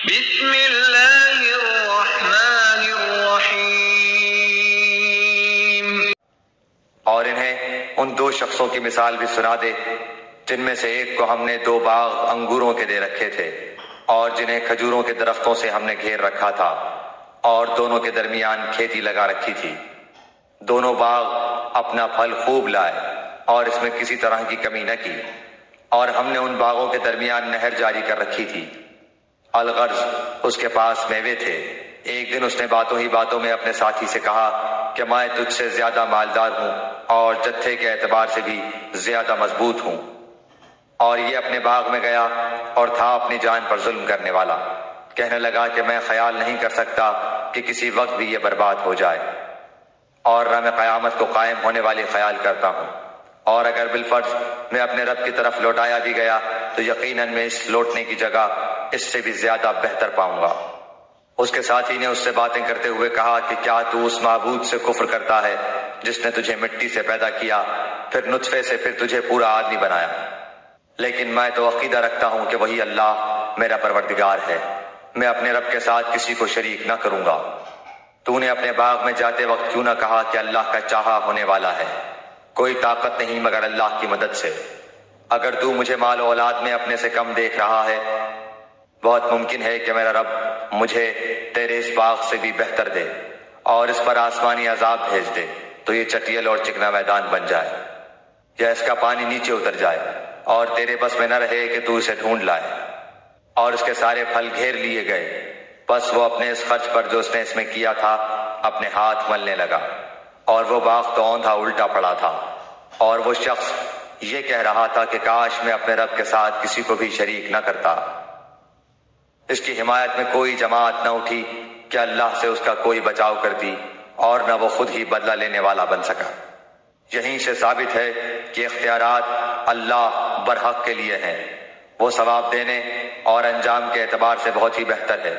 بسم اللہ الرحمن الرحیم۔ اور انہیں ان دو شخصوں کی مثال بھی سنا دے جن میں سے ایک کو ہم نے 2 باغ انگوروں کے دے رکھے تھے اور جنہیں کھجوروں کے درختوں سے ہم نے گھیر رکھا تھا اور دونوں کے درمیان کھیتی لگا رکھی تھی۔ دونوں باغ اپنا پھل خوب لائے اور اس میں کسی طرح کی کمی نہ کی، اور ہم نے ان باغوں کے درمیان نہر جاری کر رکھی تھی۔ الغرض اس کے پاس میوے تھے۔ ایک دن اس نے باتوں ہی باتوں میں اپنے ساتھی سے کہا کہ میں تجھ سے زیادہ مالدار ہوں اور جتھے کے اعتبار سے بھی زیادہ مضبوط ہوں۔ اور یہ اپنے باغ میں گیا اور تھا اپنی جان پر ظلم کرنے والا۔ کہنے لگا کہ میں خیال نہیں کر سکتا کہ کسی وقت بھی یہ برباد ہو جائے، اور نہ میں قیامت کو قائم ہونے والی خیال کرتا ہوں، اور اگر بالفرض میں اپنے رب کی طرف لوٹایا بھی گیا تو یقیناً میں اس لوٹنے کی جگہ اس سے بھی زیادہ بہتر پاؤں گا۔ اس کے ساتھی نے اس سے باتیں کرتے ہوئے کہا کہ کیا تو اس معبود سے کفر کرتا ہے جس نے تجھے مٹی سے پیدا کیا، پھر نطفے سے، پھر تجھے پورا آدمی بنایا؟ لیکن میں تو عقیدہ رکھتا ہوں کہ وہی اللہ میرا پروردگار ہے، میں اپنے رب کے ساتھ کسی کو شریک نہ کروں گا۔ تو نے اپنے باغ میں جاتے وقت کیوں نہ کہا کہ اللہ کا چاہا ہونے والا ہے، کوئی طاقت نہیں مگر اللہ کی مدد سے۔ اگر تو مجھے مال و اولاد میں اپنے سے کم دیکھ رہا ہے، بہت ممکن ہے کہ میرا رب مجھے تیرے اس باغ سے بھی بہتر دے اور اس پر آسمانی عذاب بھیج دے تو یہ چٹیل اور چکنا میدان بن جائے، یا اس کا پانی نیچے اتر جائے اور تیرے بس میں نہ رہے کہ تو اسے ڈھونڈ لائے۔ اور اس کے سارے پھل گھیر لیے گئے، بس وہ اپنے اس خرچ پر جو اس نے اس میں کیا تھا اپنے ہاتھ ملنے لگا، اور وہ باغ تو اوندھا الٹا پڑا تھا۔ اور وہ شخص یہ کہہ رہا تھا کہ کاش میں اپنے رب کے ساتھ کسی کو بھی شریک نہ کرتا۔ اس کی حمایت میں کوئی جماعت نہ اٹھی کہ اللہ سے اس کا کوئی بچاؤ کرتی، اور نہ وہ خود ہی بدلہ لینے والا بن سکا۔ یہیں سے ثابت ہے کہ اختیارات اللہ برحق کے لیے ہیں، وہ ثواب دینے اور انجام کے اعتبار سے بہت ہی بہتر ہے۔